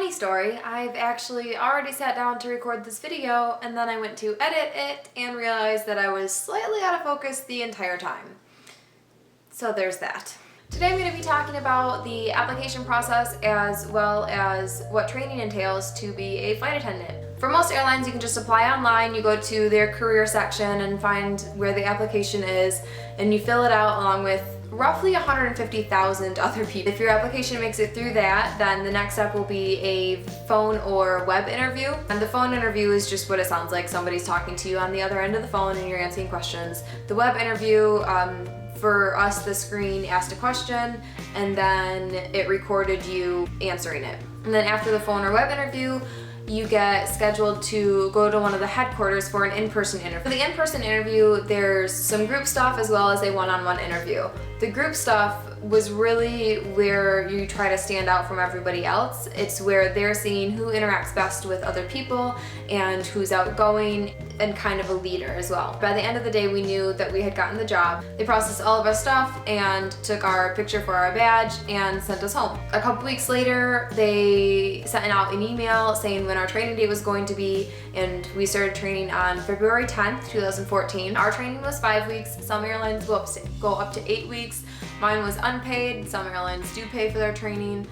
Funny story, I've actually already sat down to record this video and then I went to edit it and realized that I was slightly out of focus the entire time. So there's that. Today I'm going to be talking about the application process as well as what training entails to be a flight attendant. For most airlines, you can just apply online. You go to their career section and find where the application is, and you fill it out along with roughly 150,000 other people. If your application makes it through that, then the next step will be a phone or web interview. And the phone interview is just what it sounds like. Somebody's talking to you on the other end of the phone and you're answering questions. The web interview, for us, the screen asked a question and then it recorded you answering it. And then after the phone or web interview, you get scheduled to go to one of the headquarters for an in-person interview. For the in-person interview, there's some group stuff as well as a one-on-one interview. The group stuff was really where you try to stand out from everybody else. It's where they're seeing who interacts best with other people and who's outgoing and kind of a leader as well. By the end of the day, we knew that we had gotten the job. They processed all of our stuff and took our picture for our badge and sent us home. A couple weeks later, they sent out an email saying when our training date was going to be, and we started training on February 10th, 2014. Our training was 5 weeks. Some airlines go up to 8 weeks. Mine was unpaid. Some airlines do pay for their training.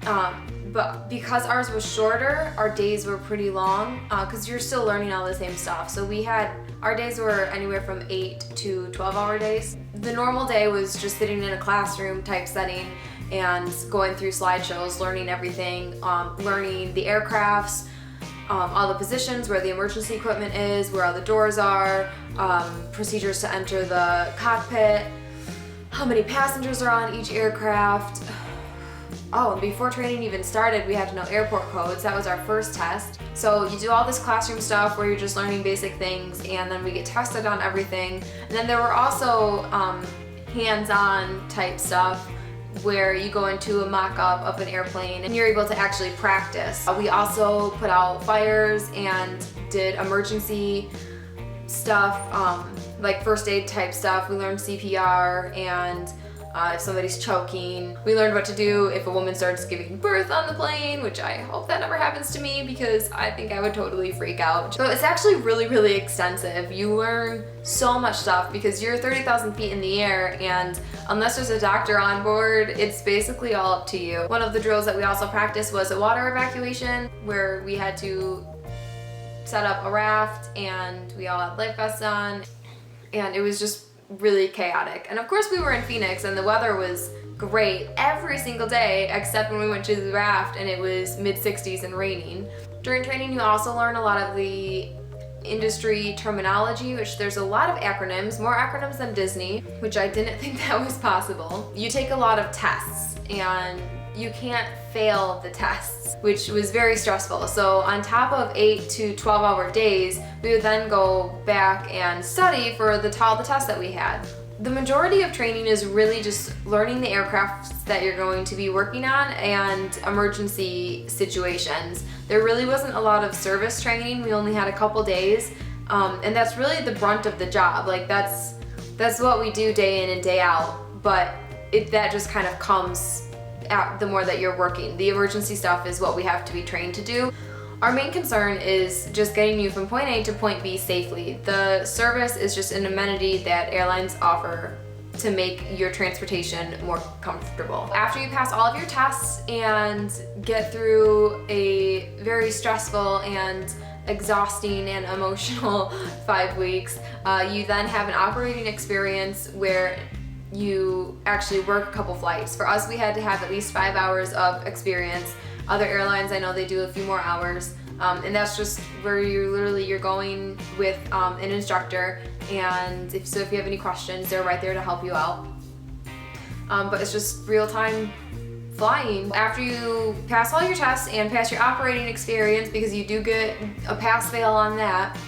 But because ours was shorter, our days were pretty long because you're still learning all the same stuff. So our days were anywhere from 8 to 12-hour days. The normal day was just sitting in a classroom type setting and going through slideshows, learning everything, learning the aircrafts, all the positions, where the emergency equipment is, where all the doors are, procedures to enter the cockpit, how many passengers are on each aircraft. Oh, and before training even started, we had to know airport codes. That was our first test. So you do all this classroom stuff where you're just learning basic things, and then we get tested on everything. And then there were also hands-on type stuff where you go into a mock-up of an airplane and you're able to actually practice. We also put out fires and did emergency stuff, like first aid type stuff. We learned CPR and if somebody's choking. We learned what to do if a woman starts giving birth on the plane, which I hope that never happens to me because I think I would totally freak out. So it's actually really, really extensive. You learn so much stuff because you're 30,000 feet in the air, and unless there's a doctor on board, it's basically all up to you. One of the drills that we also practiced was a water evacuation where we had to set up a raft and we all had life vests on, and it was just really chaotic. And of course we were in Phoenix and the weather was great every single day except when we went to the raft and it was mid-60s and raining. During training you also learn a lot of the industry terminology, which there's a lot of acronyms, more acronyms than Disney, which I didn't think that was possible. You take a lot of tests and you can't fail the tests, which was very stressful. So on top of 8 to 12-hour days, we would then go back and study for all the tests that we had. The majority of training is really just learning the aircraft that you're going to be working on and emergency situations. There really wasn't a lot of service training. We only had a couple days, and that's really the brunt of the job. Like that's what we do day in and day out, but that just kind of comes the more that you're working. The emergency stuff is what we have to be trained to do. Our main concern is just getting you from point A to point B safely. The service is just an amenity that airlines offer to make your transportation more comfortable. After you pass all of your tests and get through a very stressful and exhausting and emotional 5 weeks, you then have an operating experience where you actually work a couple flights. For us, we had to have at least 5 hours of experience. Other airlines, I know they do a few more hours, and that's just where you're going with an instructor, and if you have any questions, they're right there to help you out. But it's just real-time flying. After you pass all your tests and pass your operating experience, because you do get a pass-fail on that,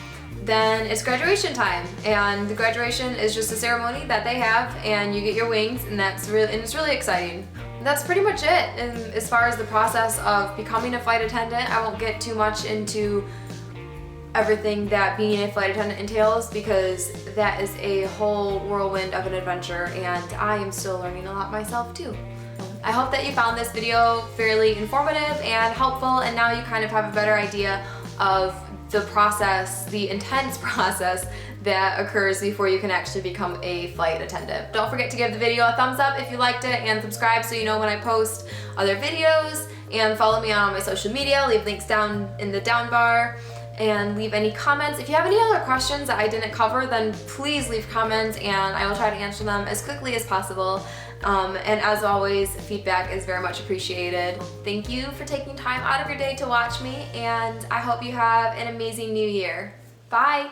then it's graduation time, and the graduation is just a ceremony that they have, and you get your wings, and it's really exciting. That's pretty much it. And as far as the process of becoming a flight attendant, I won't get too much into everything that being a flight attendant entails because that is a whole whirlwind of an adventure, and I am still learning a lot myself too. I hope that you found this video fairly informative and helpful, and now you kind of have a better idea of the process, the intense process that occurs before you can actually become a flight attendant. Don't forget to give the video a thumbs up if you liked it, and subscribe so you know when I post other videos, and follow me on all my social media. Leave links down in the down bar, and leave any comments. If you have any other questions that I didn't cover, then please leave comments and I will try to answer them as quickly as possible. And as always, feedback is very much appreciated. Thank you for taking time out of your day to watch me, and I hope you have an amazing new year. Bye!